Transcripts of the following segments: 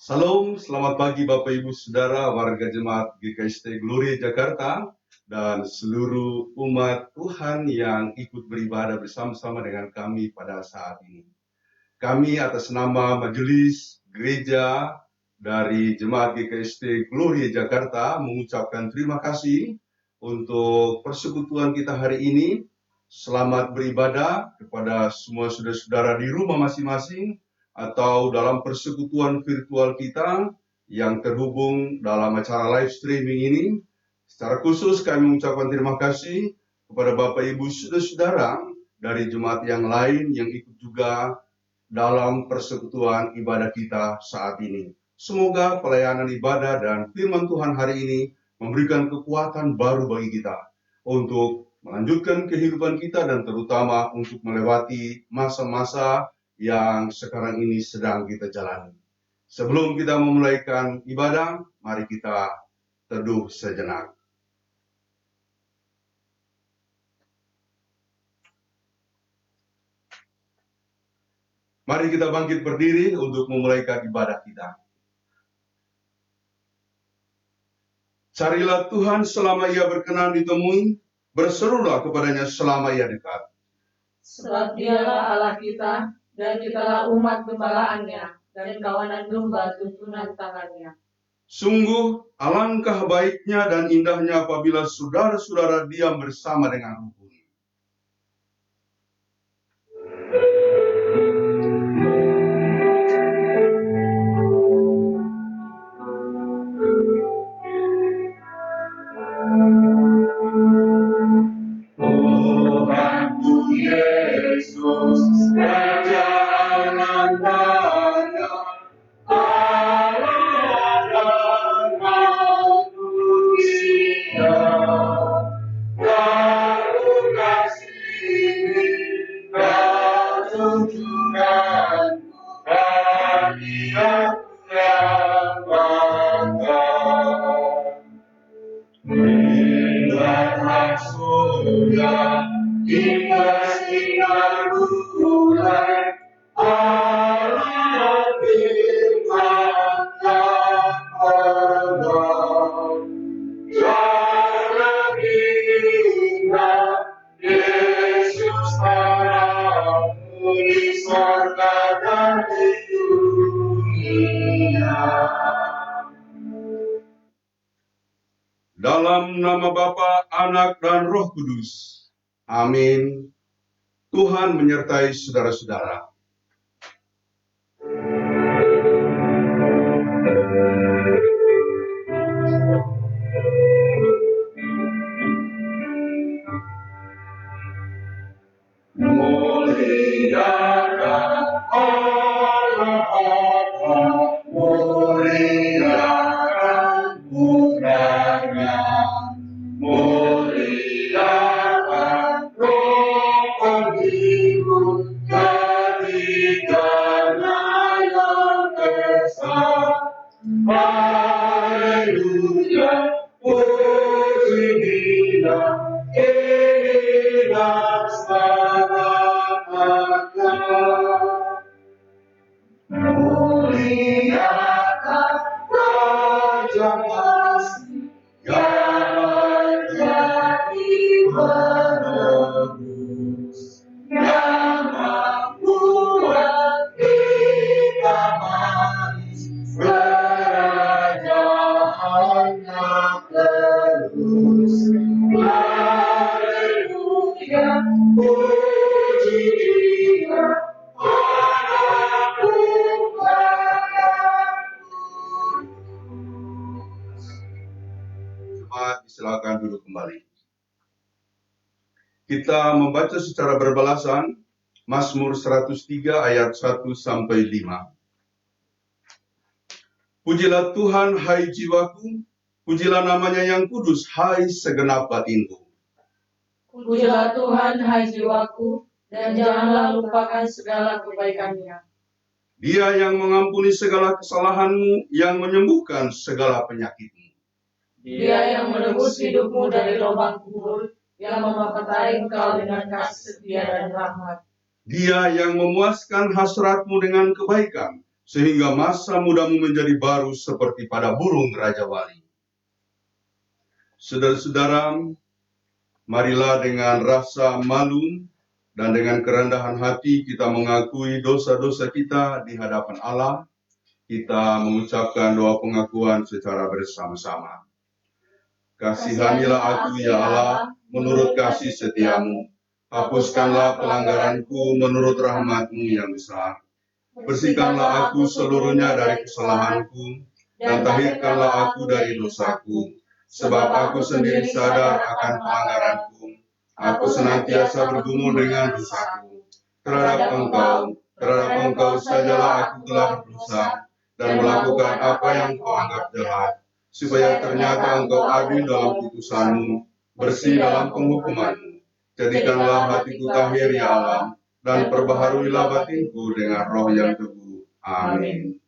Salam, selamat pagi Bapak Ibu Saudara, warga jemaat GKST Gloria Jakarta, dan seluruh umat Tuhan yang ikut beribadah bersama-sama dengan kami pada saat ini. Kami atas nama Majelis Gereja dari Jemaat GKST Gloria Jakarta mengucapkan terima kasih untuk persekutuan kita hari ini. Selamat beribadah kepada semua saudara-saudara di rumah masing-masing atau dalam persekutuan virtual kita yang terhubung dalam acara live streaming ini. Secara khusus kami mengucapkan terima kasih kepada Bapak Ibu saudara-saudara dari jemaat yang lain yang ikut juga dalam persekutuan ibadah kita saat ini. Semoga pelayanan ibadah dan firman Tuhan hari ini memberikan kekuatan baru bagi kita untuk melanjutkan kehidupan kita dan terutama untuk melewati masa-masa yang sekarang ini sedang kita jalani. Sebelum kita memulaikan ibadah, mari kita teduh sejenak. Mari kita bangkit berdiri untuk memulaikan ibadah kita. Carilah Tuhan selama Ia berkenan ditemui, berserulah kepadanya selama Ia dekat. Sebab Dialah Allah kita, dan kitalah umat gembalaannya, dan kawanan domba tuntunan tangannya. Sungguh, alangkah baiknya dan indahnya apabila saudara-saudara diam bersama dengan rukun. Dalam nama Bapa, Anak, dan Roh Kudus. Amin. Tuhan menyertai saudara-saudara. Puji Dia, Jemaat silakan duduk kembali. Kita membaca secara berbalasan Mazmur 103 ayat 1 sampai 5. Pujilah Tuhan, hai jiwaku, pujilah namanya yang kudus, hai segenap batinku. Pujilah Tuhan, hai jiwaku, dan janganlah lupakan segala kebaikan-Nya. Dia yang mengampuni segala kesalahanmu, yang menyembuhkan segala penyakitmu. Dia yang menebus hidupmu dari lubang kubur, yang memapatahai engkau dengan kasih setia dan rahmat. Dia yang memuaskan hasratmu dengan kebaikan, sehingga masa mudamu menjadi baru seperti pada burung Raja Wali. Saudara-saudara, marilah dengan rasa malu dan dengan kerendahan hati kita mengakui dosa-dosa kita di hadapan Allah. Kita mengucapkan doa pengakuan secara bersama-sama. Kasihanilah aku ya Allah, menurut kasih setiamu. Hapuskanlah pelanggaranku menurut rahmat-Mu yang besar. Bersihkanlah aku seluruhnya dari kesalahanku, dan tahirkanlah aku dari dosaku. Sebab aku sendiri sadar akan pelanggaranku. Aku senantiasa bergumul dengan dosaku. Terhadap engkau sajalah aku telah berdosa, dan melakukan apa yang kau anggap jahat. Supaya ternyata engkau adil dalam putusanmu, bersih dalam penghukumanmu. Jadikanlah hatiku tahir ya Allah, dan perbaharuilah batinku dengan roh yang teguh. Amin.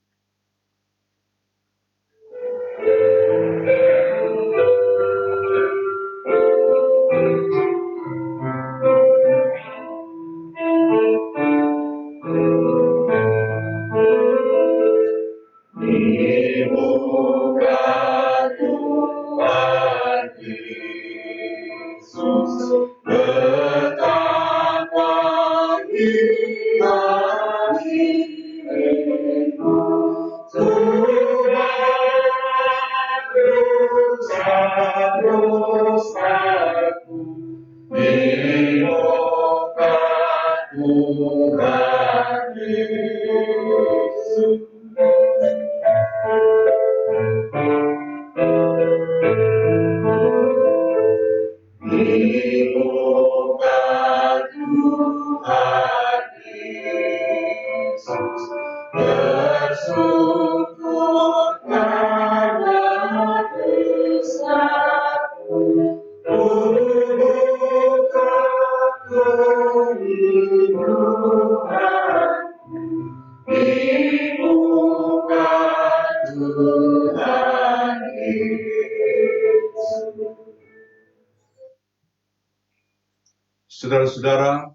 Saudara-saudara,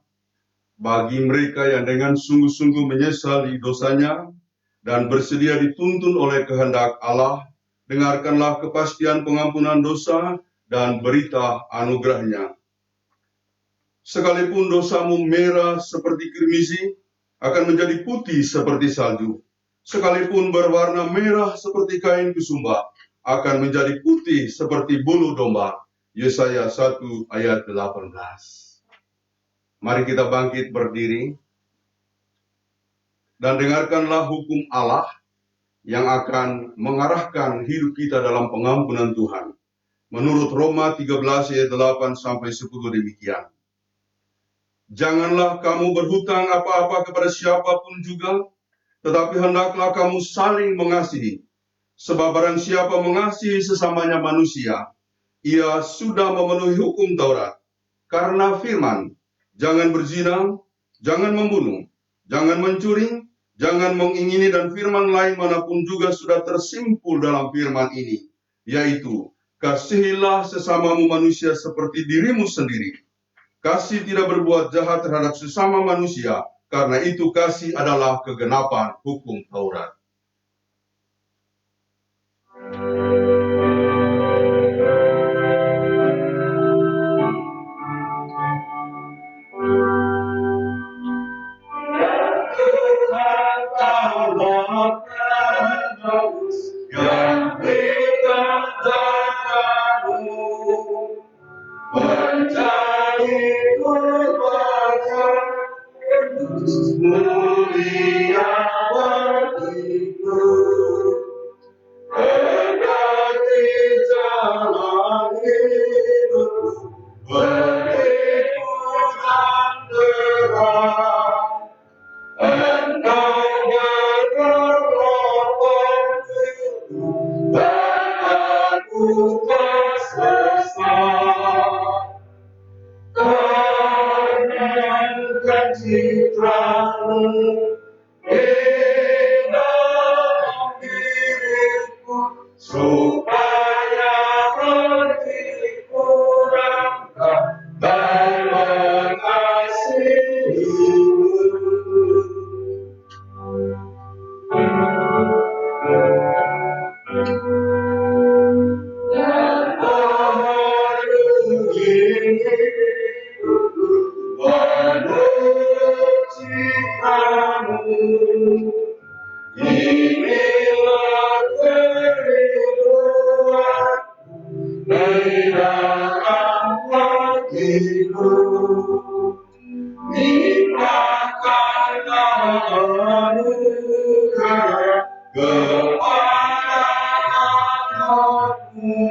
bagi mereka yang dengan sungguh-sungguh menyesali dosanya dan bersedia dituntun oleh kehendak Allah, dengarkanlah kepastian pengampunan dosa dan berita anugerahnya. Sekalipun dosamu merah seperti kirmizi, akan menjadi putih seperti salju. Sekalipun berwarna merah seperti kain kusumba, akan menjadi putih seperti bulu domba. Yesaya 1 ayat 18. Mari kita bangkit berdiri dan dengarkanlah hukum Allah yang akan mengarahkan hidup kita dalam pengampunan Tuhan. Menurut Roma 13 ayat 8 sampai 10 demikian. Janganlah kamu berhutang apa-apa kepada siapapun juga, tetapi hendaklah kamu saling mengasihi. Sebab barang siapa mengasihi sesamanya manusia, ia sudah memenuhi hukum Taurat. Karena firman, jangan berzina, jangan membunuh, jangan mencuri, jangan mengingini, dan firman lain manapun juga sudah tersimpul dalam firman ini, yaitu, kasihilah sesamamu manusia seperti dirimu sendiri. Kasih tidak berbuat jahat terhadap sesama manusia, karena itu kasih adalah kegenapan hukum Taurat. citramu di dalam diriku, supaya hatiku rangkap dan mengasihimu. Dan menunggu menurut citramu, inilah kerinduan di dalam hatiku. Limpahkanlah anugerah kepada anakmu,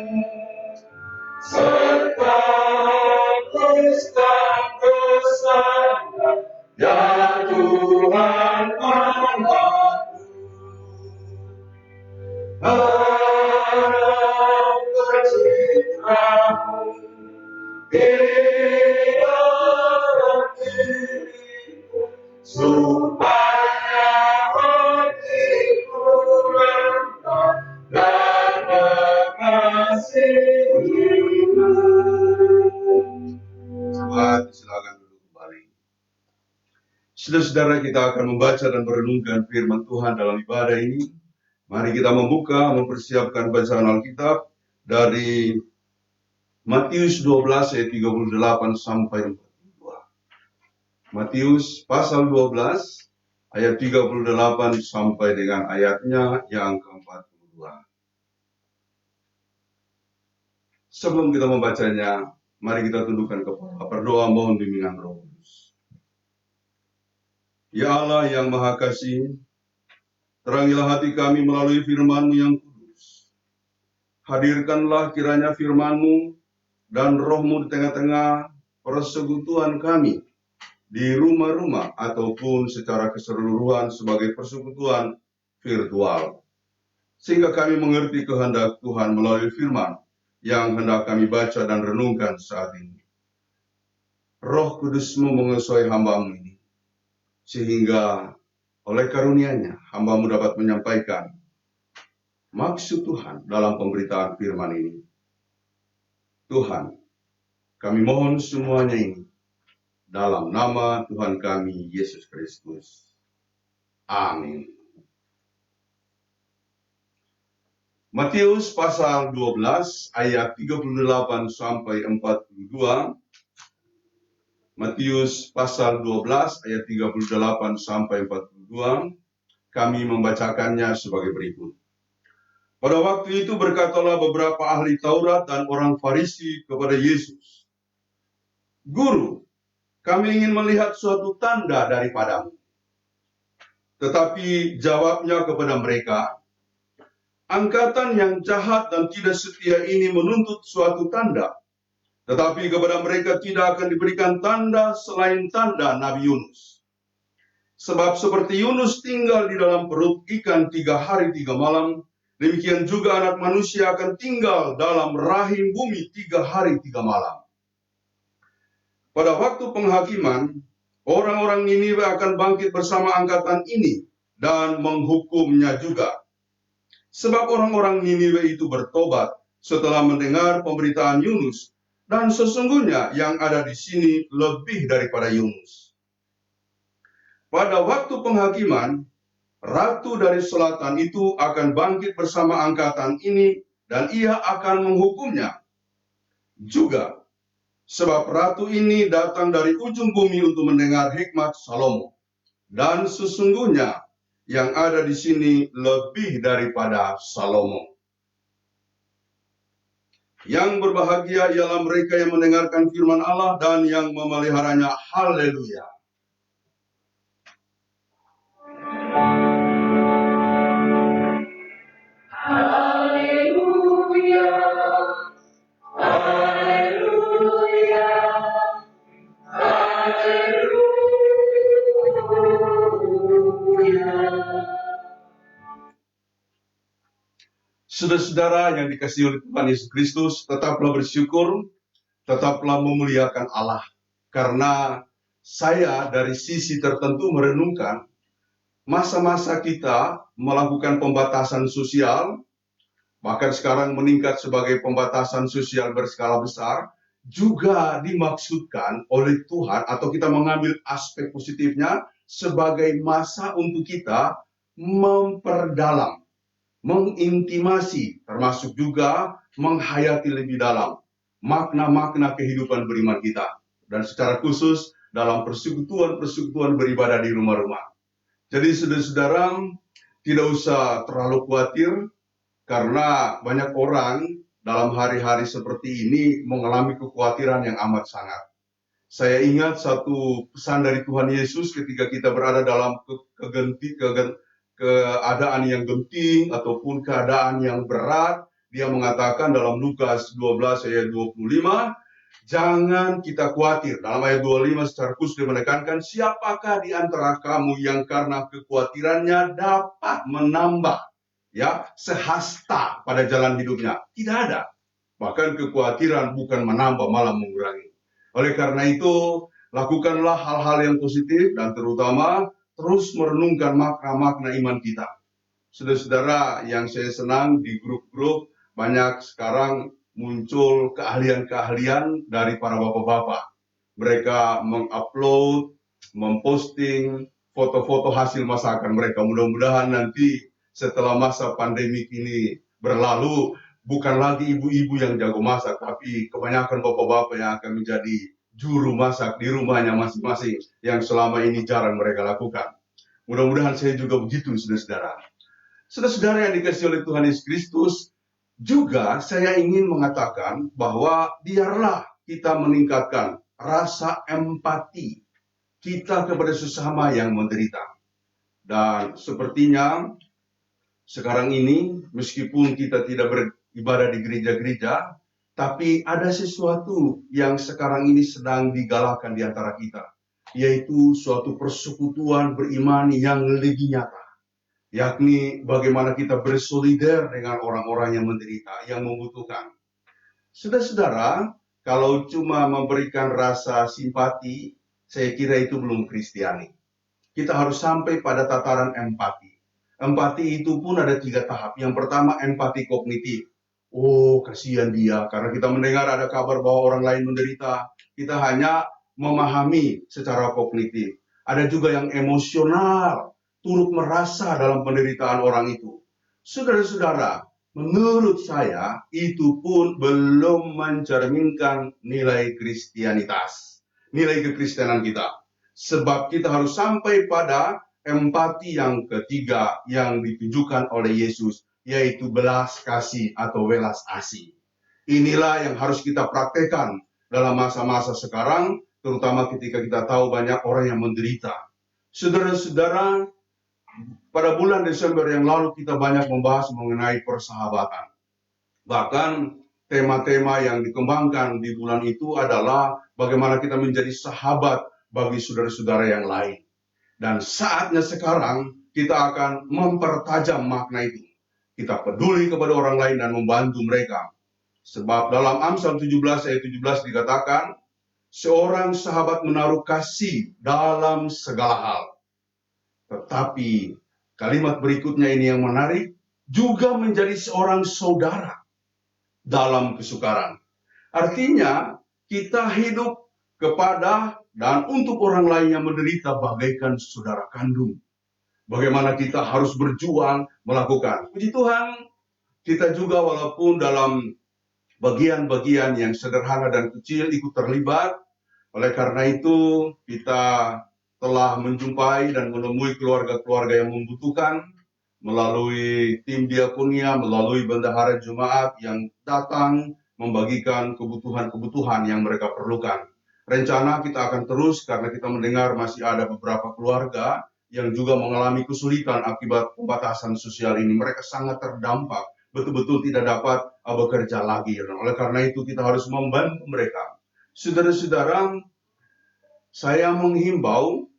serta hapuskan kesalahan, ya Tuhan Allahku. Harapkan citramu di dalam diriku, supaya hatiku rangkap dan mengasihimu. Sahabat, silakan duduk kembali. Saudara-saudara, kita akan membaca dan merenungkan firman Tuhan dalam ibadah ini. Mari kita mempersiapkan bacaan Alkitab dari Matius 12 ayat 38 sampai 42. Matius pasal 12 ayat 38 sampai dengan ayatnya yang ke-42. Sebelum kita membacanya, mari kita tundukkan kepala, berdoa mohon bimbingan Roh Kudus. Ya Allah yang Maha Kasih, terangilah hati kami melalui firman-Mu yang kudus. Hadirkanlah kiranya firman-Mu dan Roh-Mu di tengah-tengah persekutuan kami, di rumah-rumah ataupun secara keseluruhan sebagai persekutuan virtual. Sehingga kami mengerti kehendak Tuhan melalui firman yang hendak kami baca dan renungkan saat ini. Roh Kudus-Mu menguasai hamba-Mu ini, sehingga oleh karunia-Nya hamba-Mu dapat menyampaikan maksud Tuhan dalam pemberitaan firman ini. Tuhan, kami mohon semuanya ini dalam nama Tuhan kami, Yesus Kristus. Amin. Matius pasal 12 ayat 38 sampai 42. Matius pasal 12 ayat 38 sampai 42. Kami membacakannya sebagai berikut. Pada waktu itu berkatalah beberapa ahli Taurat dan orang Farisi kepada Yesus, Guru, kami ingin melihat suatu tanda daripadamu. Tetapi jawabnya kepada mereka, angkatan yang jahat dan tidak setia ini menuntut suatu tanda. Tetapi kepada mereka tidak akan diberikan tanda selain tanda Nabi Yunus. Sebab seperti Yunus tinggal di dalam perut ikan 3 hari 3 malam, demikian juga anak manusia akan tinggal dalam rahim bumi 3 hari 3 malam. Pada waktu penghakiman, orang-orang Niniwe akan bangkit bersama angkatan ini dan menghukumnya juga. Sebab orang-orang Niniwe itu bertobat setelah mendengar pemberitaan Yunus, dan sesungguhnya yang ada di sini lebih daripada Yunus. Pada waktu penghakiman, Ratu dari Selatan itu akan bangkit bersama angkatan ini dan ia akan menghukumnya juga. Sebab Ratu ini datang dari ujung bumi untuk mendengar hikmat Salomo. Dan sesungguhnya yang ada di sini lebih daripada Salomo. Yang berbahagia ialah mereka yang mendengarkan firman Allah dan yang memeliharanya. Haleluya. Haleluya. Haleluya. Haleluya. Saudara-saudara yang dikasihi oleh Tuhan Yesus Kristus, tetaplah bersyukur, tetaplah memuliakan Allah. Karena saya dari sisi tertentu merenungkan masa-masa kita melakukan pembatasan sosial, bahkan sekarang meningkat sebagai pembatasan sosial berskala besar, juga dimaksudkan oleh Tuhan atau kita mengambil aspek positifnya sebagai masa untuk kita memperdalam, mengintimasi, termasuk juga menghayati lebih dalam makna-makna kehidupan beriman kita. Dan secara khusus dalam persekutuan-persekutuan beribadah di rumah-rumah. Jadi saudara-saudara, tidak usah terlalu khawatir karena banyak orang dalam hari-hari seperti ini mengalami kekhawatiran yang amat sangat. Saya ingat satu pesan dari Tuhan Yesus ketika kita berada dalam keadaan yang genting ataupun keadaan yang berat. Dia mengatakan dalam Lukas 12 ayat 25, jangan kita khawatir. Dalam ayat 25 secara khusus dia menekankan, siapakah di antara kamu yang karena kekhawatirannya dapat menambah sehasta pada jalan hidupnya? Tidak ada. Bahkan kekhawatiran bukan menambah, malah mengurangi. Oleh karena itu, lakukanlah hal-hal yang positif dan terutama terus merenungkan makna-makna iman kita. Saudara-saudara yang saya senang di grup-grup, banyak sekarang muncul keahlian-keahlian dari para bapak-bapak. Mereka mengupload, memposting foto-foto hasil masakan mereka. Mudah-mudahan nanti setelah masa pandemi ini berlalu, bukan lagi ibu-ibu yang jago masak, tapi kebanyakan bapak-bapak yang akan menjadi juru masak di rumahnya masing-masing yang selama ini jarang mereka lakukan. Mudah-mudahan saya juga begitu, saudara-saudara. Saudara-saudara yang dikasihi oleh Tuhan Yesus Kristus, juga saya ingin mengatakan bahwa biarlah kita meningkatkan rasa empati kita kepada sesama yang menderita. Dan sepertinya sekarang ini, meskipun kita tidak beribadah di gereja-gereja, tapi ada sesuatu yang sekarang ini sedang digalakkan di antara kita, yaitu suatu persekutuan beriman yang lebih nyata, yakni bagaimana kita bersolider dengan orang-orang yang menderita, yang membutuhkan. Saudara-saudara, kalau cuma memberikan rasa simpati, saya kira itu belum Kristiani. Kita harus sampai pada tataran empati. Empati itu pun ada 3 tahap. Yang pertama, empati kognitif. Oh, kasihan dia, karena kita mendengar ada kabar bahwa orang lain menderita. Kita hanya memahami secara kognitif. Ada juga yang emosional, turut merasa dalam penderitaan orang itu. Saudara-saudara, menurut saya, itu pun belum mencerminkan nilai Kristianitas, nilai kekristenan kita. Sebab kita harus sampai pada empati yang ketiga yang ditunjukkan oleh Yesus, yaitu belas kasih atau welas asih. Inilah yang harus kita praktekkan dalam masa-masa sekarang, terutama ketika kita tahu banyak orang yang menderita. Saudara-saudara, pada bulan Desember yang lalu kita banyak membahas mengenai persahabatan. Bahkan tema-tema yang dikembangkan di bulan itu adalah bagaimana kita menjadi sahabat bagi saudara-saudara yang lain. Dan saatnya sekarang kita akan mempertajam makna itu. Kita peduli kepada orang lain dan membantu mereka. Sebab dalam Amsal 17 ayat 17 dikatakan, seorang sahabat menaruh kasih dalam segala hal. Tetapi kalimat berikutnya ini yang menarik, juga menjadi seorang saudara dalam kesukaran. Artinya kita hidup kepada dan untuk orang lain yang menderita bagaikan saudara kandung. Bagaimana kita harus berjuang melakukan. Puji Tuhan, kita juga walaupun dalam bagian-bagian yang sederhana dan kecil ikut terlibat. Oleh karena itu, kita telah menjumpai dan menemui keluarga-keluarga yang membutuhkan melalui tim diakonia, melalui bendahara jemaat yang datang membagikan kebutuhan-kebutuhan yang mereka perlukan. Rencana kita akan terus karena kita mendengar masih ada beberapa keluarga yang juga mengalami kesulitan akibat pembatasan sosial ini. Mereka sangat terdampak, betul-betul tidak dapat bekerja lagi. Dan oleh karena itu kita harus membantu mereka. Saudara-saudara, saya menghimbau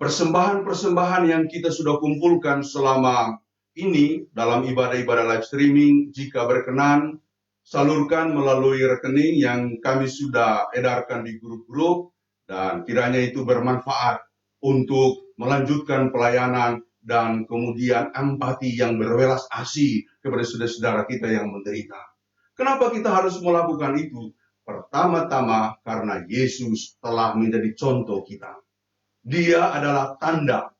persembahan-persembahan yang kita sudah kumpulkan selama ini dalam ibadah-ibadah live streaming, jika berkenan, salurkan melalui rekening yang kami sudah edarkan di grup-grup, Dan kiranya itu bermanfaat untuk melanjutkan pelayanan dan kemudian empati yang berwelas asih kepada saudara-saudara kita yang menderita. Kenapa kita harus melakukan itu? Pertama-tama karena Yesus telah menjadi contoh kita. Dia adalah tanda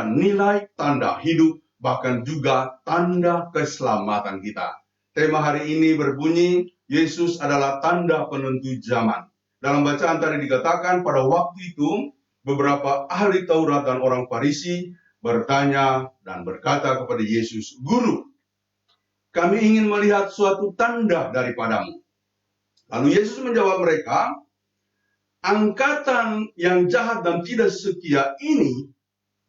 nilai, tanda hidup, bahkan juga tanda keselamatan kita. Tema hari ini berbunyi, Yesus adalah tanda penentu zaman. Dalam bacaan tadi dikatakan pada waktu itu, beberapa ahli Taurat dan orang Farisi bertanya dan berkata kepada Yesus, "Guru, kami ingin melihat suatu tanda daripadamu." Lalu Yesus menjawab mereka, "Angkatan yang jahat dan tidak setia ini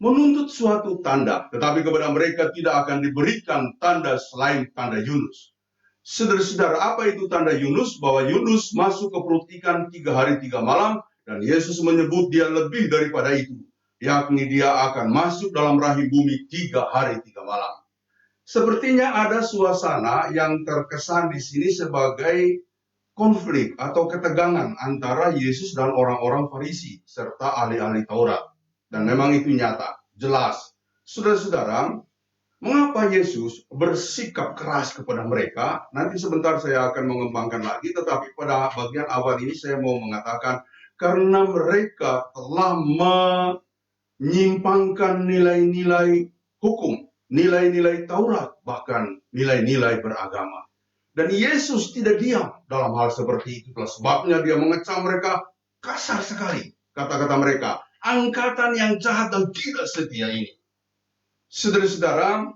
menuntut suatu tanda, tetapi kepada mereka tidak akan diberikan tanda selain tanda Yunus." Saudara-saudara, apa itu tanda Yunus? Bahwa Yunus masuk ke perut ikan 3 hari 3 malam, dan Yesus menyebut dia lebih daripada itu, yakni dia akan masuk dalam rahim bumi 3 hari 3 malam. Sepertinya ada suasana yang terkesan di sini sebagai konflik atau ketegangan antara Yesus dan orang-orang Farisi serta ahli-ahli Taurat. Dan memang itu nyata, jelas. Saudara-saudara, mengapa Yesus bersikap keras kepada mereka? Nanti sebentar saya akan mengembangkan lagi, tetapi pada bagian awal ini saya mau mengatakan, karena mereka telah menyimpangkan nilai-nilai hukum, nilai-nilai Taurat, bahkan nilai-nilai beragama. Dan Yesus tidak diam dalam hal seperti itu. Sebabnya dia mengecam mereka kasar sekali. Kata-kata mereka, "Angkatan yang jahat dan tidak setia ini." Saudara-saudara,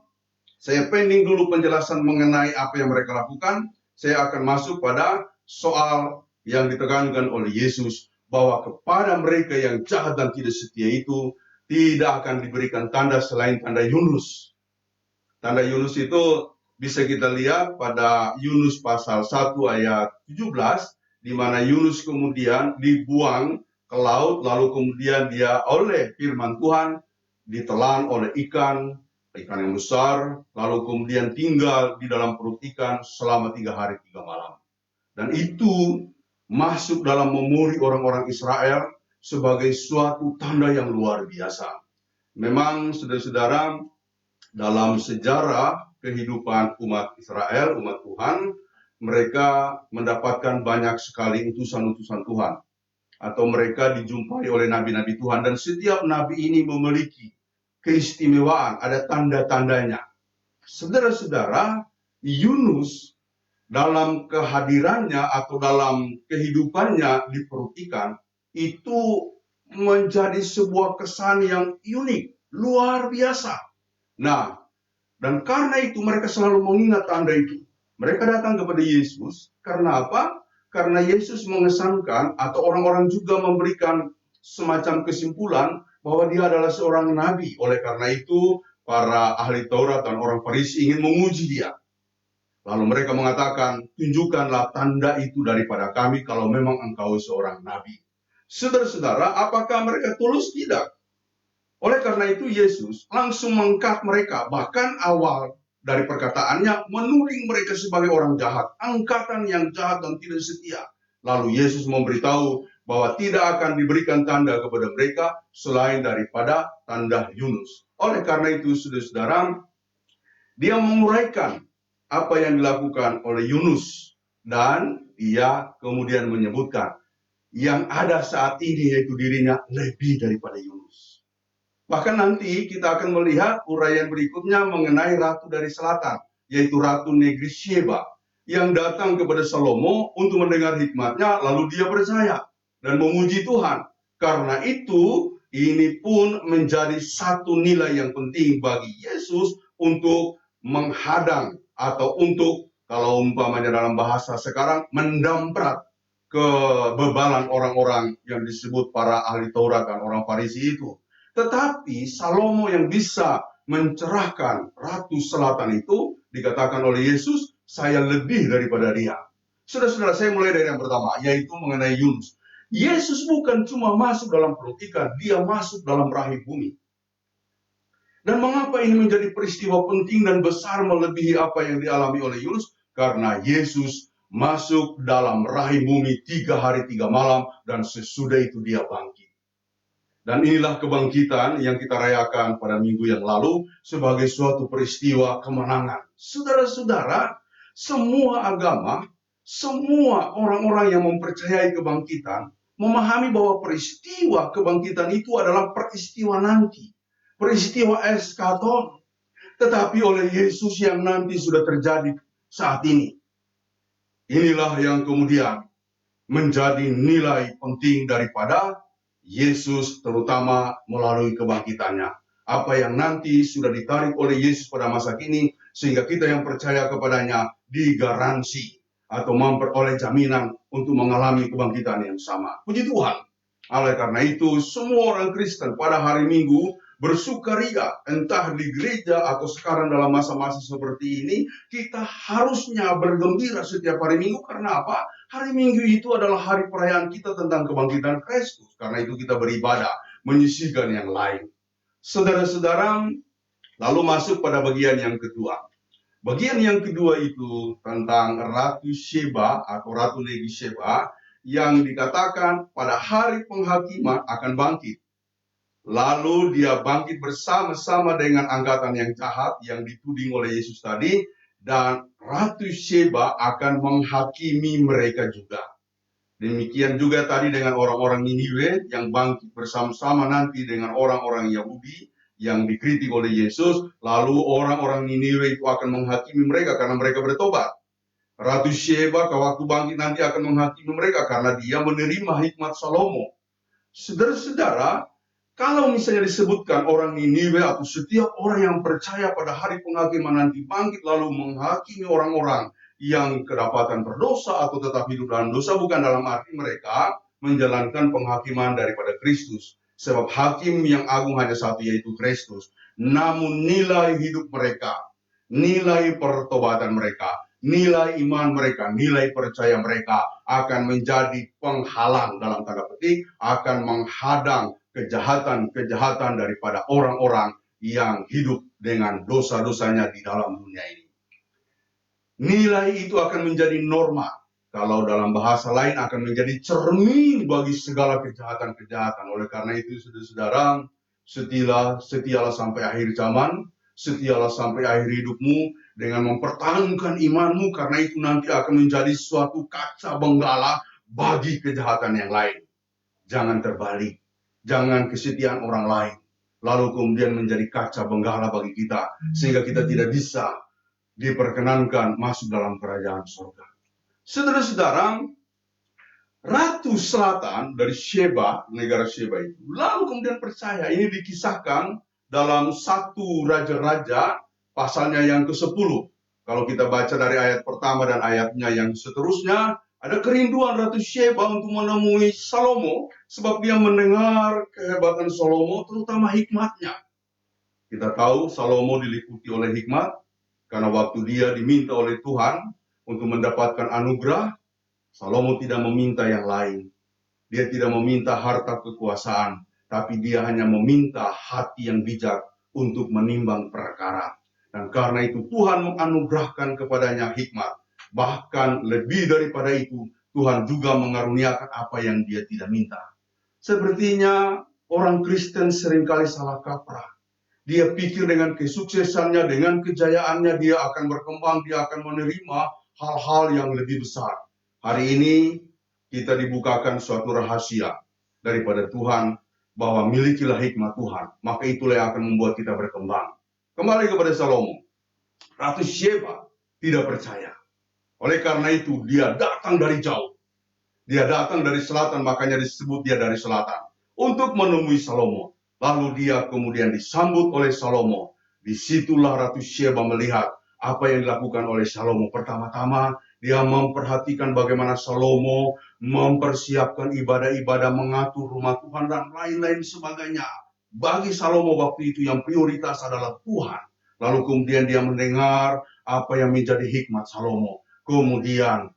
saya pending dulu penjelasan mengenai apa yang mereka lakukan. Saya akan masuk pada soal yang ditekankan oleh Yesus, bahwa kepada mereka yang jahat dan tidak setia itu tidak akan diberikan tanda selain tanda Yunus. Tanda Yunus itu bisa kita lihat pada Yunus pasal 1 ayat 17, di mana Yunus kemudian dibuang ke laut, lalu kemudian dia oleh firman Tuhan ditelan oleh ikan yang besar, lalu kemudian tinggal di dalam perut ikan selama 3 hari 3 malam. Dan itu masuk dalam memori orang-orang Israel sebagai suatu tanda yang luar biasa. Memang saudara-saudara, dalam sejarah kehidupan umat Israel, umat Tuhan, mereka mendapatkan banyak sekali utusan-utusan Tuhan. Atau mereka dijumpai oleh nabi-nabi Tuhan. Dan setiap nabi ini memiliki keistimewaan, ada tanda-tandanya. Saudara-saudara, Yunus dalam kehadirannya atau dalam kehidupannya di perut ikan, itu menjadi sebuah kesan yang unik, luar biasa. Nah, dan karena itu mereka selalu mengingat tanda itu. Mereka datang kepada Yesus, karena apa? Karena Yesus mengesankan atau orang-orang juga memberikan semacam kesimpulan bahwa dia adalah seorang nabi. Oleh karena itu, para ahli Taurat dan orang Farisi ingin menguji dia. Lalu mereka mengatakan, "Tunjukkanlah tanda itu daripada kami kalau memang engkau seorang nabi." Saudara-saudara, apakah mereka tulus? Tidak. Oleh karena itu, Yesus langsung mengkat mereka. Bahkan awal dari perkataannya menuding mereka sebagai orang jahat, angkatan yang jahat dan tidak setia. Lalu Yesus memberitahu bahwa tidak akan diberikan tanda kepada mereka selain daripada tanda Yunus. Oleh karena itu, saudara-saudara, dia menguraikan apa yang dilakukan oleh Yunus, dan dia kemudian menyebutkan yang ada saat ini yaitu dirinya lebih daripada Yunus. Bahkan nanti kita akan melihat uraian berikutnya mengenai ratu dari selatan, yaitu Ratu Negeri Sheba, yang datang kepada Salomo untuk mendengar hikmatnya, lalu dia percaya dan memuji Tuhan. Karena itu, ini pun menjadi satu nilai yang penting bagi Yesus untuk menghadang atau untuk, kalau umpamanya dalam bahasa sekarang, mendamprat kebebalan orang-orang yang disebut para ahli Taurat dan orang Farisi itu. Tetapi Salomo yang bisa mencerahkan Ratu Selatan itu, dikatakan oleh Yesus, "Saya lebih daripada dia." Saudara-saudara, saya mulai dari yang pertama, yaitu mengenai Yunus. Yesus bukan cuma masuk dalam perut ikan, dia masuk dalam rahim bumi. Dan mengapa ini menjadi peristiwa penting dan besar melebihi apa yang dialami oleh Yunus? Karena Yesus masuk dalam rahim bumi 3 hari 3 malam, dan sesudah itu dia bangkit. Dan inilah kebangkitan yang kita rayakan pada minggu yang lalu sebagai suatu peristiwa kemenangan. Saudara-saudara, semua agama, semua orang-orang yang mempercayai kebangkitan, memahami bahwa peristiwa kebangkitan itu adalah peristiwa nanti, peristiwa eskaton. Tetapi oleh Yesus yang nanti sudah terjadi saat ini. Inilah yang kemudian menjadi nilai penting daripada Yesus, terutama melalui kebangkitannya. Apa yang nanti sudah ditarik oleh Yesus pada masa kini, sehingga kita yang percaya kepadanya digaransi atau memperoleh jaminan untuk mengalami kebangkitan yang sama. Puji Tuhan. Oleh karena itu, semua orang Kristen pada hari Minggu bersukaria, entah di gereja atau sekarang dalam masa-masa seperti ini, kita harusnya bergembira setiap hari Minggu. Karena apa? Hari Minggu itu adalah hari perayaan kita tentang kebangkitan Kristus. Karena itu kita beribadah, menyisihkan yang lain. Saudara-saudara, lalu masuk pada bagian yang kedua. Bagian yang kedua itu tentang Ratu Sheba atau Ratu Negeri Sheba yang dikatakan pada hari penghakiman akan bangkit. Lalu dia bangkit bersama-sama dengan angkatan yang jahat yang dituding oleh Yesus tadi. Dan Ratu Sheba akan menghakimi mereka juga. Demikian juga tadi dengan orang-orang Niniwe yang bangkit bersama-sama nanti dengan orang-orang Yahudi yang dikritik oleh Yesus. Lalu orang-orang Niniwe itu akan menghakimi mereka karena mereka bertobat. Ratu Sheba waktu bangkit nanti akan menghakimi mereka karena dia menerima hikmat Salomo. Saudara-saudara, kalau misalnya disebutkan orang Niniwe atau setiap orang yang percaya pada hari penghakiman nanti bangkit lalu menghakimi orang-orang yang kedapatan berdosa atau tetap hidup dalam dosa, bukan dalam arti mereka menjalankan penghakiman daripada Kristus. Sebab hakim yang agung hanya satu, yaitu Kristus. Namun nilai hidup mereka, nilai pertobatan mereka, nilai iman mereka, nilai percaya mereka akan menjadi penghalang dalam tanda petik, akan menghadang kejahatan-kejahatan daripada orang-orang yang hidup dengan dosa-dosanya di dalam dunia ini. Nilai itu akan menjadi norma. Kalau dalam bahasa lain akan menjadi cermin bagi segala kejahatan-kejahatan. Oleh karena itu, saudara-saudara, setialah sampai akhir zaman, setialah sampai akhir hidupmu dengan mempertahankan imanmu, karena itu nanti akan menjadi suatu kaca benggala bagi kejahatan yang lain. Jangan terbalik. Jangan kesetiaan orang lain, lalu kemudian menjadi kaca benggala bagi kita, sehingga kita tidak bisa diperkenankan masuk dalam kerajaan surga. Saudara-saudara, Ratu Selatan dari Sheba, negara Sheba itu, lalu kemudian percaya, ini dikisahkan dalam 1 Raja-Raja, pasalnya yang ke-10. Kalau kita baca dari ayat pertama dan ayatnya yang seterusnya, ada kerinduan Ratu Sheba untuk menemui Salomo, sebab dia mendengar kehebatan Salomo, terutama hikmatnya. Kita tahu Salomo diliputi oleh hikmat, karena waktu dia diminta oleh Tuhan untuk mendapatkan anugerah, Salomo tidak meminta yang lain. Dia tidak meminta harta kekuasaan, tapi dia hanya meminta hati yang bijak untuk menimbang perkara. Dan karena itu Tuhan menganugerahkan kepadanya hikmat. Bahkan lebih daripada itu, Tuhan juga mengaruniakan apa yang dia tidak minta. Sepertinya orang Kristen seringkali salah kaprah. Dia pikir dengan kesuksesannya, dengan kejayaannya, dia akan berkembang, dia akan menerima hal-hal yang lebih besar. Hari ini kita dibukakan suatu rahasia daripada Tuhan, bahwa milikilah hikmat Tuhan, maka itulah yang akan membuat kita berkembang. Kembali kepada Salomo. Ratu Sheba tidak percaya. Oleh karena itu, dia datang dari jauh. Dia datang dari selatan, makanya disebut dia dari selatan. Untuk menemui Salomo. Lalu dia kemudian disambut oleh Salomo. Disitulah Ratu Sheba melihat apa yang dilakukan oleh Salomo. Pertama-tama, dia memperhatikan bagaimana Salomo mempersiapkan ibadah-ibadah, mengatur rumah Tuhan, dan lain-lain sebagainya. Bagi Salomo waktu itu yang prioritas adalah Tuhan. Lalu kemudian dia mendengar apa yang menjadi hikmat Salomo. Kemudian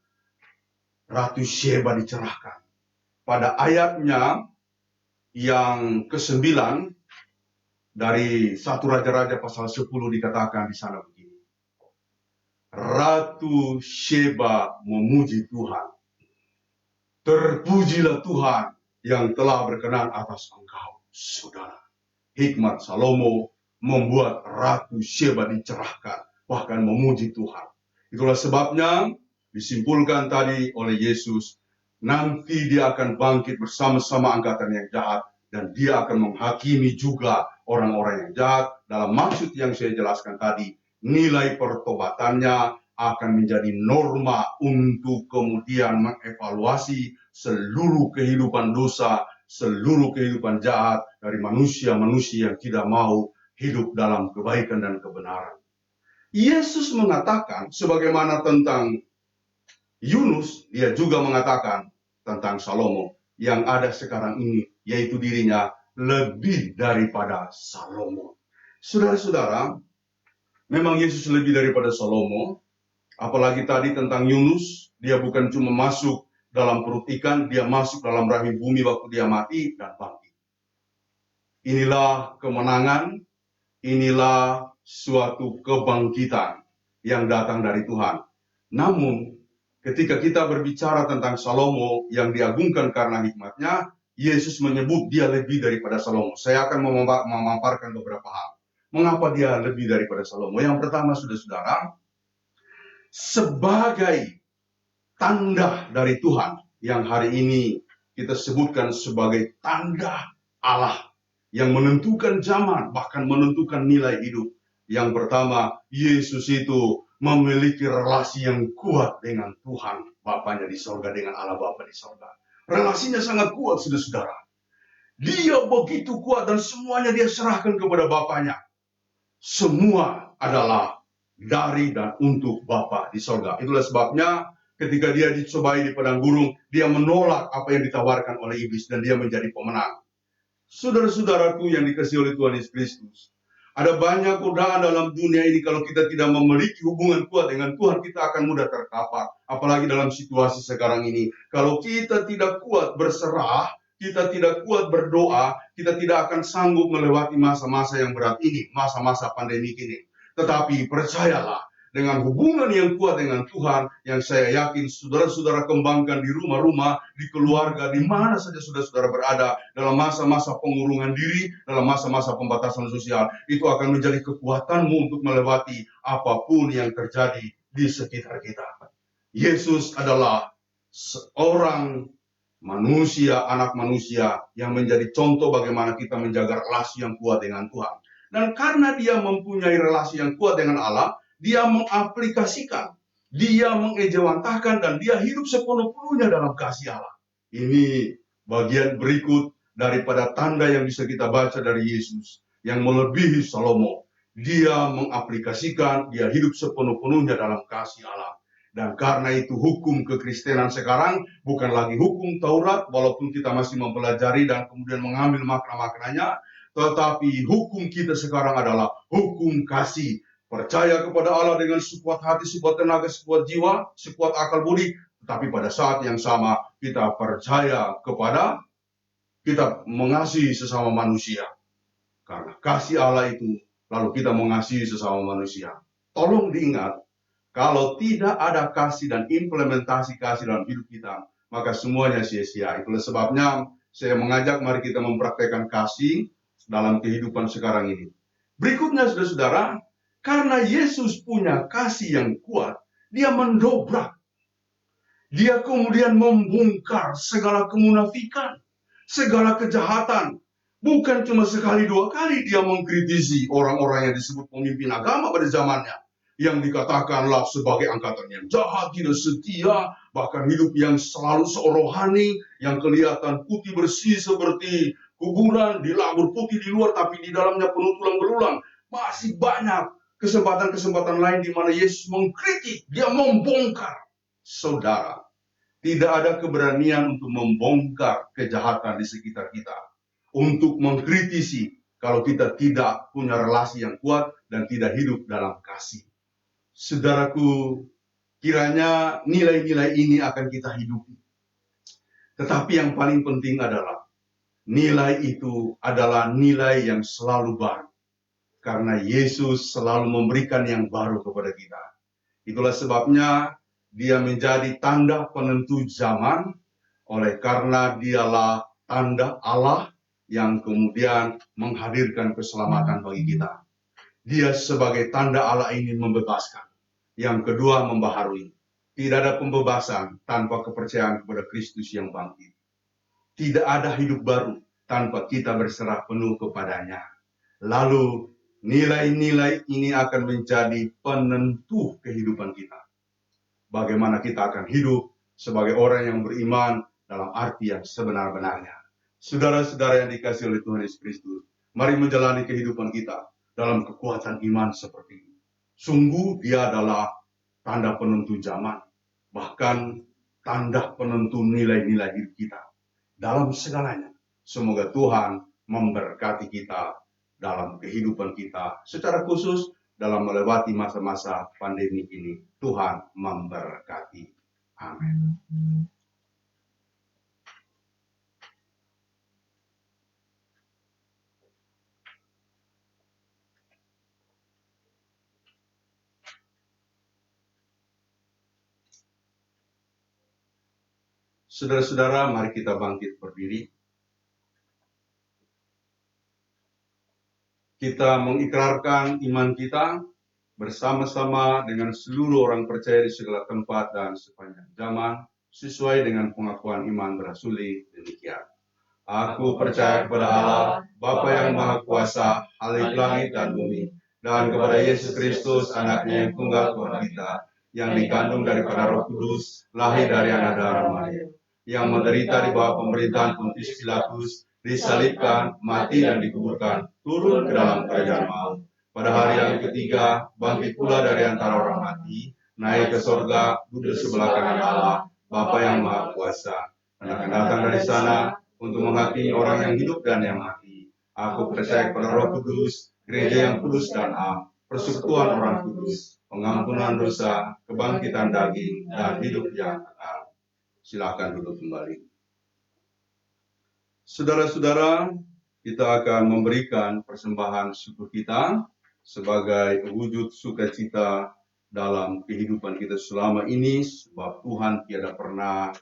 Ratu Sheba dicerahkan. Pada ayatnya yang ke-9 dari 1 Raja-Raja pasal 10 dikatakan di sana begini. Ratu Sheba memuji Tuhan. Terpujilah Tuhan yang telah berkenan atas engkau, saudara. Hikmat Salomo membuat Ratu Sheba dicerahkan, bahkan memuji Tuhan. Itulah sebabnya disimpulkan tadi oleh Yesus, nanti dia akan bangkit bersama-sama angkatan yang jahat, dan dia akan menghakimi juga orang-orang yang jahat. Dalam maksud yang saya jelaskan tadi, nilai pertobatannya akan menjadi norma untuk kemudian mengevaluasi seluruh kehidupan dosa, seluruh kehidupan jahat dari manusia-manusia yang tidak mau hidup dalam kebaikan dan kebenaran. Yesus mengatakan sebagaimana tentang Yunus, dia juga mengatakan tentang Salomo yang ada sekarang ini, yaitu dirinya lebih daripada Salomo. Saudara-saudara, memang Yesus lebih daripada Salomo. Apalagi tadi tentang Yunus, dia bukan cuma masuk dalam perut ikan, dia masuk dalam rahim bumi waktu dia mati dan bangkit. Inilah kemenangan, inilah suatu kebangkitan yang datang dari Tuhan. Namun, ketika kita berbicara tentang Salomo yang diagungkan karena hikmatnya, Yesus menyebut dia lebih daripada Salomo. Saya akan memaparkan beberapa hal. Mengapa dia lebih daripada Salomo? Yang pertama, saudara-saudara, sebagai tanda dari Tuhan yang hari ini kita sebutkan sebagai tanda Allah yang menentukan zaman, bahkan menentukan nilai hidup. Yang pertama, Yesus itu memiliki relasi yang kuat dengan Tuhan Bapanya di sorga, dengan Allah Bapa di sorga. Relasinya sangat kuat, saudara-saudara. Dia begitu kuat dan semuanya dia serahkan kepada Bapanya. Semua adalah dari dan untuk Bapa di sorga. Itulah sebabnya ketika dia dicobai di padang gurun, dia menolak apa yang ditawarkan oleh iblis dan dia menjadi pemenang. Saudara-saudaraku yang dikasihi oleh Tuhan Yesus Kristus, ada banyak godaan dalam dunia ini. Kalau kita tidak memiliki hubungan kuat dengan Tuhan, kita akan mudah terkapar. Apalagi dalam situasi sekarang ini. Kalau kita tidak kuat berserah, kita tidak kuat berdoa, kita tidak akan sanggup melewati masa-masa yang berat ini, masa-masa pandemi ini. Tetapi percayalah, dengan hubungan yang kuat dengan Tuhan, yang saya yakin saudara-saudara kembangkan di rumah-rumah, di keluarga, di mana saja saudara-saudara berada, dalam masa-masa pengurungan diri, dalam masa-masa pembatasan sosial, itu akan menjadi kekuatanmu untuk melewati apapun yang terjadi di sekitar kita. Yesus adalah seorang manusia, anak manusia, yang menjadi contoh bagaimana kita menjaga relasi yang kuat dengan Tuhan. Dan karena dia mempunyai relasi yang kuat dengan Allah, dia mengaplikasikan, dia mengejawantahkan, dan dia hidup sepenuh-penuhnya dalam kasih Allah. Ini bagian berikut daripada tanda yang bisa kita baca dari Yesus, yang melebihi Salomo. Dia mengaplikasikan, dia hidup sepenuh-penuhnya dalam kasih Allah. Dan karena itu hukum kekristenan sekarang bukan lagi hukum Taurat, walaupun kita masih mempelajari dan kemudian mengambil makna-maknanya, tetapi hukum kita sekarang adalah hukum kasih. Percaya kepada Allah dengan sekuat hati, sekuat tenaga, sekuat jiwa, sekuat akal budi. Tetapi pada saat yang sama kita percaya kepada, kita mengasihi sesama manusia. Karena kasih Allah itu, lalu kita mengasihi sesama manusia. Tolong diingat, kalau tidak ada kasih dan implementasi kasih dalam hidup kita, maka semuanya sia-sia. Itulah sebabnya saya mengajak mari kita mempraktekkan kasih dalam kehidupan sekarang ini. Berikutnya, saudara-saudara, karena Yesus punya kasih yang kuat, dia mendobrak. Dia kemudian membongkar segala kemunafikan, segala kejahatan. Bukan cuma sekali dua kali dia mengkritisi orang-orang yang disebut pemimpin agama pada zamannya, yang dikatakanlah sebagai angkatan yang jahat, tidak setia, bahkan hidup yang selalu seorohani, yang kelihatan putih bersih seperti kuburan, dilabur putih di luar, tapi di dalamnya penuh tulang belulang. Masih banyak kesempatan-kesempatan lain di mana Yesus mengkritik, dia membongkar. Saudara, tidak ada keberanian untuk membongkar kejahatan di sekitar kita, untuk mengkritisi kalau kita tidak punya relasi yang kuat dan tidak hidup dalam kasih. Saudaraku, kiranya nilai-nilai ini akan kita hidupi. Tetapi yang paling penting adalah nilai itu adalah nilai yang selalu baru. Karena Yesus selalu memberikan yang baru kepada kita. Itulah sebabnya dia menjadi tanda penentu zaman, oleh karena dialah tanda Allah yang kemudian menghadirkan keselamatan bagi kita. Dia sebagai tanda Allah ini membebaskan. Yang kedua, membaharui. Tidak ada pembebasan tanpa kepercayaan kepada Kristus yang bangkit. Tidak ada hidup baru tanpa kita berserah penuh kepadanya. Lalu nilai-nilai ini akan menjadi penentu kehidupan kita. Bagaimana kita akan hidup sebagai orang yang beriman dalam arti yang sebenar-benarnya. Saudara-saudara yang dikasihi oleh Tuhan Yesus Kristus, mari menjalani kehidupan kita dalam kekuatan iman seperti ini. Sungguh dia adalah tanda penentu zaman, bahkan tanda penentu nilai-nilai hidup kita dalam segalanya. Semoga Tuhan memberkati kita dalam kehidupan kita, secara khusus dalam melewati masa-masa pandemi ini. Tuhan memberkati. Amin. Saudara-saudara, mari kita bangkit berdiri. Kita mengikrarkan iman kita bersama-sama dengan seluruh orang percaya di segala tempat dan sepanjang zaman, sesuai dengan pengakuan iman berasuli demikian. Aku percaya kepada Allah, Bapa yang Maha Kuasa, Halik langit dan bumi, dan kepada Yesus Kristus, anaknya yang tunggal Tuhan kita, yang dikandung daripada Roh Kudus, lahir dari anak darah Maria, yang menderita di bawah pemerintahan Pontius Pilatus, disalibkan, mati dan dikuburkan, turun ke dalam kerajaan maut. Pada hari yang ketiga, bangkit pula dari antara orang mati, naik ke sorga, duduk sebelah kanan Allah, Bapa yang Maha Kuasa, dan akan datang dari sana untuk menghakimi orang yang hidup dan yang mati. Aku percaya kepada Roh Kudus, gereja yang kudus dan am, persekutuan orang kudus, pengampunan dosa, kebangkitan daging, dan hidup yang kekal. Silakan duduk kembali. Saudara-saudara, kita akan memberikan persembahan syukur kita sebagai wujud sukacita dalam kehidupan kita selama ini, sebab Tuhan tiada pernah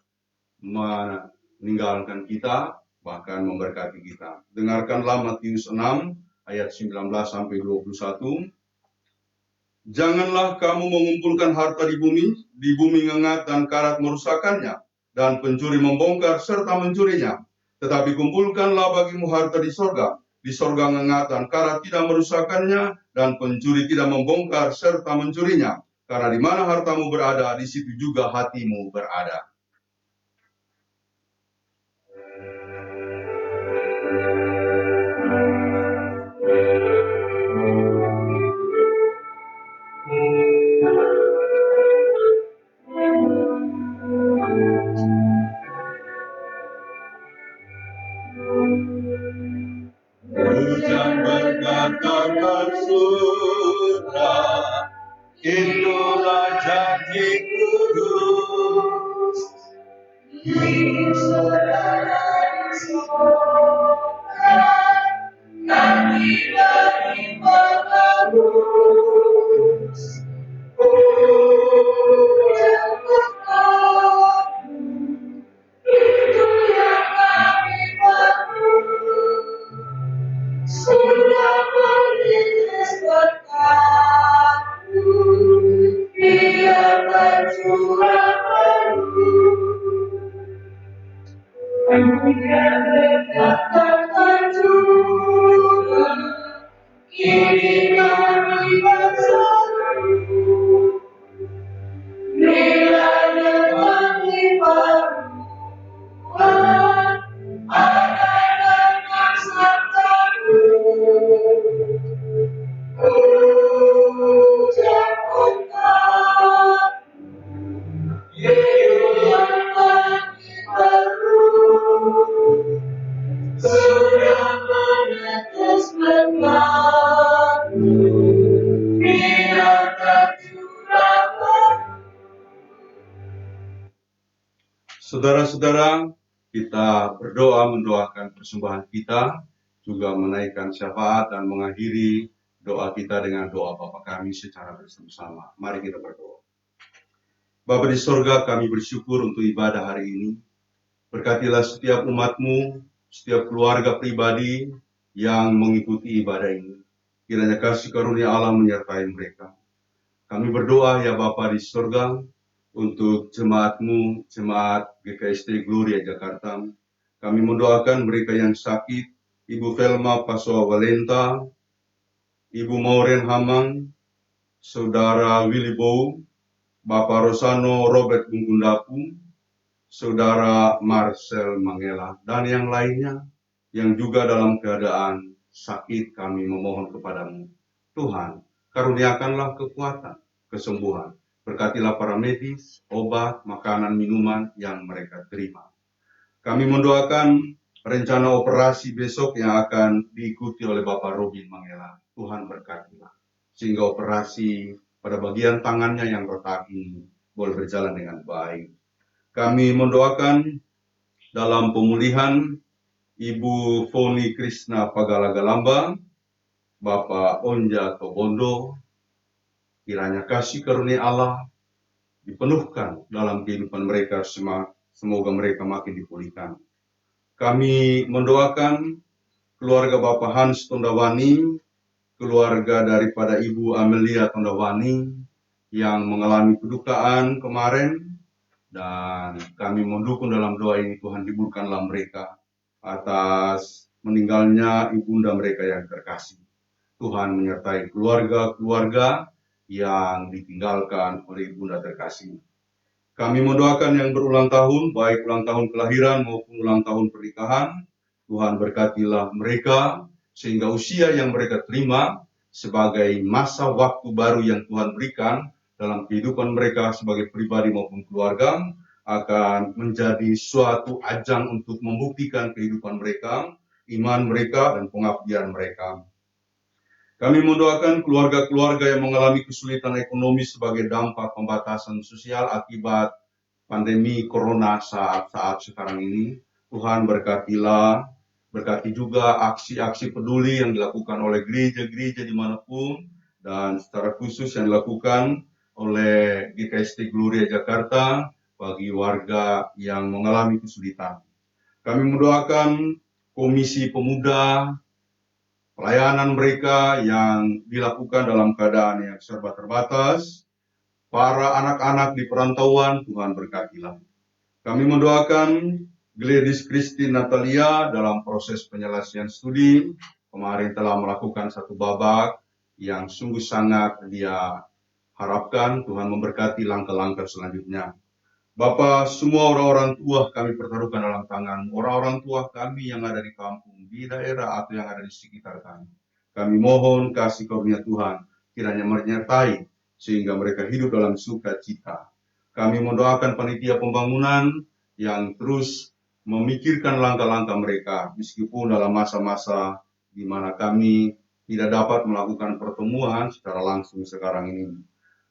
meninggalkan kita, bahkan memberkati kita. Dengarkanlah Matius 6 ayat 19 sampai 21. Janganlah kamu mengumpulkan harta di bumi ngengat dan karat merusakkannya, dan pencuri membongkar serta mencurinya. Tetapi kumpulkanlah bagimu harta di sorga ngengat dan karat tidak merusakkannya, dan pencuri tidak membongkar serta mencurinya. Karena di mana hartamu berada, di situ juga hatimu berada. Hujan berkat dari surga, itulah janji kudus. Hidup saudara di surga, kami dari bagus. Hujan berkat, itu yang kami perlu. Sudah merintis berkat-Mu, biar bercurah penuh. Biar berkat juga, kini kami bersatu. Bila datang perempuan, ada dengan serta-Mu. Hujan berkat, itu yang kami perlu. Sudah menetes berkat-Mu, biar tercurah penuh. Saudara-saudara, kita berdoa mendoakan persembahan kita, juga menaikkan syafaat dan mengakhiri doa kita dengan doa Bapa kami secara bersama-sama. Mari kita berdoa. Bapa di sorga, kami bersyukur untuk ibadah hari ini. Berkatilah setiap umat-Mu, setiap keluarga pribadi yang mengikuti ibadah ini. Kiranya kasih karunia Allah menyertai mereka. Kami berdoa ya Bapa di sorga, untuk jemaat-Mu, jemaat GKST Gloria Jakarta. Kami mendoakan mereka yang sakit, Ibu Velma Paswa Valenta, Ibu Maureen Hamang, Saudara Willy Bow, Bapak Rosano Robert Bunggundapu, Saudara Marcel Mangela, dan yang lainnya yang juga dalam keadaan sakit, kami memohon kepadamu. Tuhan, karuniakanlah kekuatan, kesembuhan. Berkatilah para medis, obat, makanan, minuman yang mereka terima. Kami mendoakan rencana operasi besok yang akan diikuti oleh Bapak Robin Mangela. Tuhan berkatilah, sehingga operasi pada bagian tangannya yang retak ini boleh berjalan dengan baik. Kami mendoakan dalam pemulihan Ibu Foni Krishna Pagala-Galamba, Bapak Onja Tobondo, kiranya kasih karunia Allah dipenuhkan dalam kehidupan mereka, semoga mereka makin dipulihkan. Kami mendoakan keluarga Bapak Hans Tondawani, keluarga daripada Ibu Amelia Tondawani yang mengalami kedukaan kemarin, dan kami mendukung dalam doa ini. Tuhan hiburkanlah mereka atas meninggalnya ibunda mereka yang terkasih. Tuhan menyertai keluarga-keluarga yang ditinggalkan oleh ibunda terkasih. Kami mendoakan yang berulang tahun, baik ulang tahun kelahiran maupun ulang tahun pernikahan. Tuhan berkatilah mereka, sehingga usia yang mereka terima sebagai masa waktu baru yang Tuhan berikan dalam kehidupan mereka sebagai pribadi maupun keluarga akan menjadi suatu ajang untuk membuktikan kehidupan mereka, iman mereka, dan pengabdian mereka. Kami mendoakan keluarga-keluarga yang mengalami kesulitan ekonomi sebagai dampak pembatasan sosial akibat pandemi corona saat sekarang ini. Tuhan berkatilah, berkati juga aksi-aksi peduli yang dilakukan oleh gereja-gereja dimanapun, dan secara khusus yang dilakukan oleh GKST Gloria Jakarta bagi warga yang mengalami kesulitan. Kami mendoakan Komisi Pemuda, pelayanan mereka yang dilakukan dalam keadaan yang serba terbatas, para anak-anak di perantauan, Tuhan berkatilah. Kami mendoakan Gladys Christine Natalia dalam proses penyelesaian studi, kemarin telah melakukan satu babak yang sungguh sangat dia harapkan. Tuhan memberkati langkah-langkah selanjutnya. Bapa, semua orang-orang tua kami pertaruhkan dalam tangan, orang-orang tua kami yang ada di kampung, di daerah atau yang ada di sekitar kami. Kami mohon kasih karunia Tuhan kiranya menyertai sehingga mereka hidup dalam sukacita. Kami mendoakan panitia pembangunan yang terus memikirkan langkah-langkah mereka meskipun dalam masa-masa di mana kami tidak dapat melakukan pertemuan secara langsung sekarang ini.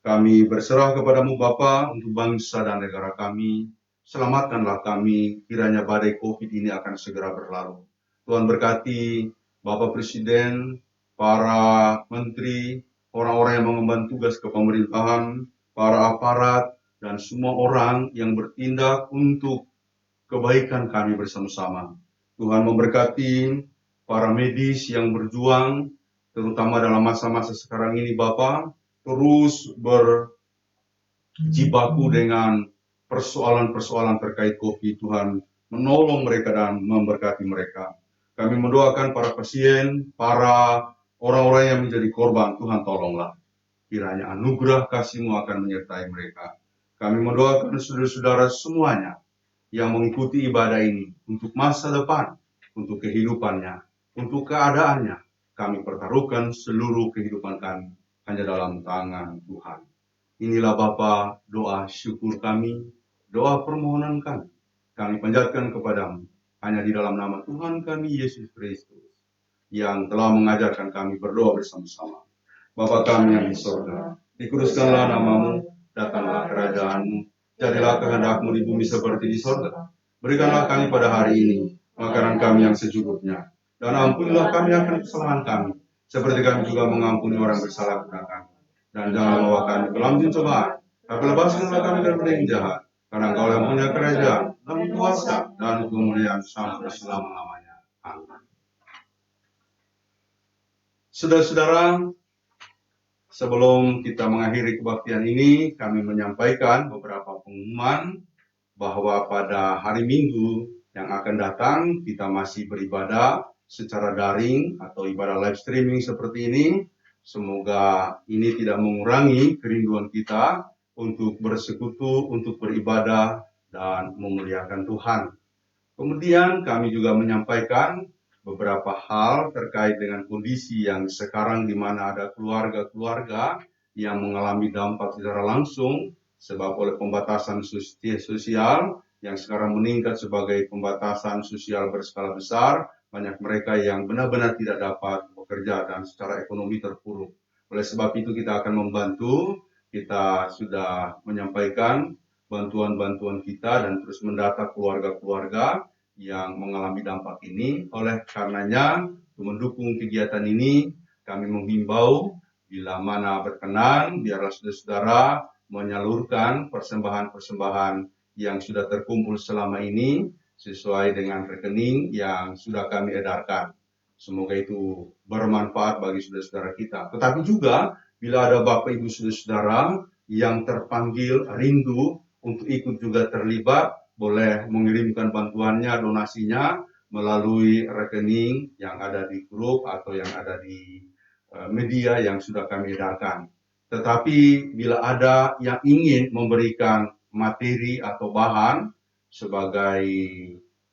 Kami berserah kepadamu Bapa untuk bangsa dan negara kami. Selamatkanlah kami, kiranya badai COVID ini akan segera berlalu. Tuhan berkati Bapak Presiden, para menteri, orang-orang yang mengemban tugas kepemerintahan, para aparat, dan semua orang yang bertindak untuk kebaikan kami bersama-sama. Tuhan memberkati para medis yang berjuang, terutama dalam masa-masa sekarang ini Bapa, terus berjibaku dengan persoalan-persoalan terkait COVID. Tuhan menolong mereka dan memberkati mereka. Kami mendoakan para pasien, para orang-orang yang menjadi korban. Tuhan tolonglah. Kiranya anugerah kasih-Mu akan menyertai mereka. Kami mendoakan saudara-saudara semuanya yang mengikuti ibadah ini untuk masa depan, untuk kehidupannya, untuk keadaannya. Kami pertaruhkan seluruh kehidupan kami hanya dalam tangan Tuhan. Inilah Bapa doa syukur kami, doa permohonan kami. Kami panjatkan kepadamu hanya di dalam nama Tuhan kami Yesus Kristus yang telah mengajarkan kami berdoa bersama-sama. Bapa kami yang di sorga, dikuduskanlah namamu, datanglah kerajaan-Mu, jadilah kehendak-Mu di bumi seperti di sorga. Berikanlah kami pada hari ini makanan kami yang secukupnya, dan ampunilah kami akan kesalahan kami, seperti kami juga mengampuni orang bersalah kepada kami. Dan jangan membawa kami ke dalam pencobaan, Tapi lepaskanlah kami dari yang jahat, karena Engkau yang punya kerajaan, dan kuasa, dan kemuliaan sampai selama-lamanya. Amin. Saudara-saudara, sebelum kita mengakhiri kebaktian ini, kami menyampaikan beberapa pengumuman bahwa pada hari Minggu yang akan datang, kita masih beribadah secara daring atau ibadah live streaming seperti ini. Semoga ini tidak mengurangi kerinduan kita untuk bersekutu, untuk beribadah, dan memuliakan Tuhan. Kemudian kami juga menyampaikan beberapa hal terkait dengan kondisi yang sekarang di mana ada keluarga-keluarga yang mengalami dampak secara langsung sebab oleh pembatasan sosial yang sekarang meningkat sebagai pembatasan sosial berskala besar, banyak mereka yang benar-benar tidak dapat bekerja dan secara ekonomi terpuruk. Oleh sebab itu kita akan membantu, kita sudah menyampaikan bantuan-bantuan kita dan terus mendata keluarga-keluarga yang mengalami dampak ini. Oleh karenanya, untuk mendukung kegiatan ini, kami menghimbau bila mana berkenan, biarlah saudara-saudara menyalurkan persembahan-persembahan yang sudah terkumpul selama ini sesuai dengan rekening yang sudah kami edarkan. Semoga itu bermanfaat bagi saudara-saudara kita. Tetapi juga bila ada Bapak Ibu saudara-saudara yang terpanggil rindu untuk ikut juga terlibat, boleh mengirimkan bantuannya, donasinya melalui rekening yang ada di grup atau yang ada di media yang sudah kami edarkan. Tetapi bila ada yang ingin memberikan materi atau bahan sebagai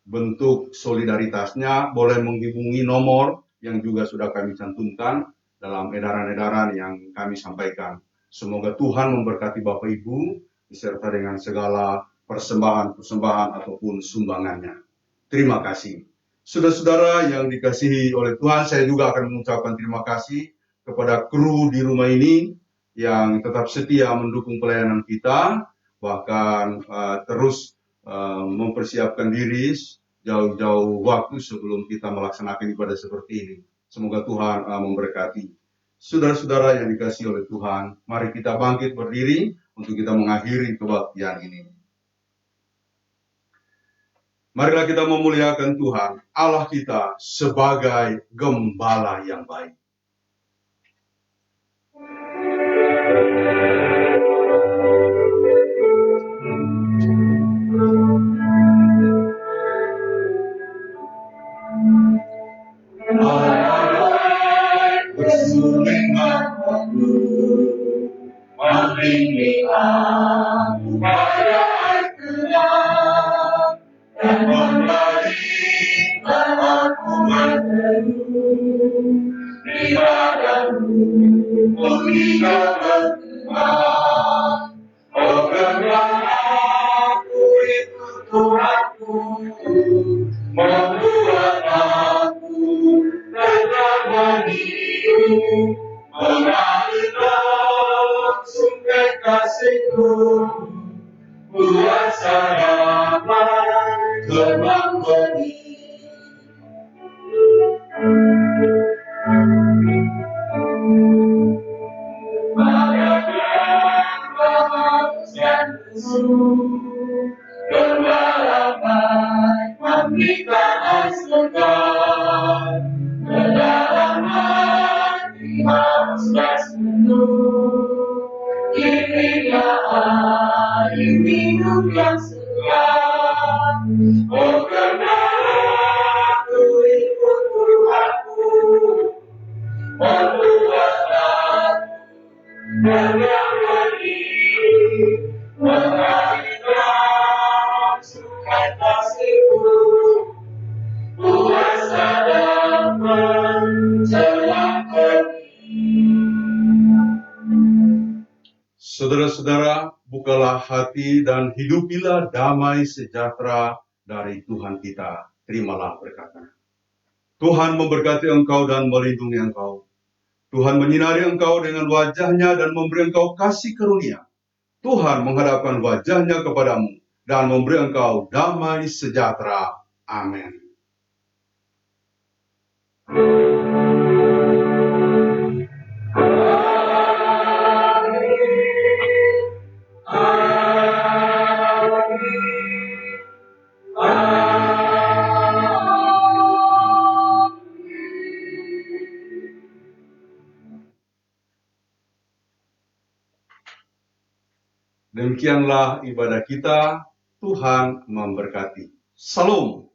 bentuk solidaritasnya, boleh menghubungi nomor yang juga sudah kami cantumkan dalam edaran-edaran yang kami sampaikan. Semoga Tuhan memberkati Bapak Ibu beserta dengan segala persembahan-persembahan ataupun sumbangannya. Terima kasih. Saudara-saudara yang dikasihi oleh Tuhan, saya juga akan mengucapkan terima kasih kepada kru di rumah ini yang tetap setia mendukung pelayanan kita, bahkan terus mempersiapkan diri jauh-jauh waktu sebelum kita melaksanakan ibadah seperti ini. Semoga Tuhan memberkati. Saudara-saudara yang dikasihi oleh Tuhan, mari kita bangkit berdiri untuk kita mengakhiri kebaktian ini. Marilah kita memuliakan Tuhan, Allah kita sebagai gembala yang baik. Bersulingan aku, membimbing aku pada air tenang, dan memberikan aku meneduh di badanmu, hingga berkenan. Oh, gembala aku itu Tuhanku, membuat aku tetap meniru, mengalirkan sungai kasihku, kuasa damai terbang benih. Dan gembala baik memberikan air segar, kedalaman di haus dan penuh, dirinya air minum yang segar. Oh, gembala aku ikut Tuhanku, membuat aku berani, mengalirkan sungai kasihku, kuasa damai telah pergi. Saudara-saudara, bukalah hati dan hidupilah damai sejahtera dari Tuhan kita. Terimalah berkatnya. Tuhan memberkati engkau dan melindungi engkau. Tuhan menyinari engkau dengan wajahnya dan memberi engkau kasih karunia. Tuhan menghadapkan wajahnya kepadamu dan memberi engkau damai sejahtera. Amin. Demikianlah ibadah kita. Tuhan memberkati. Salam.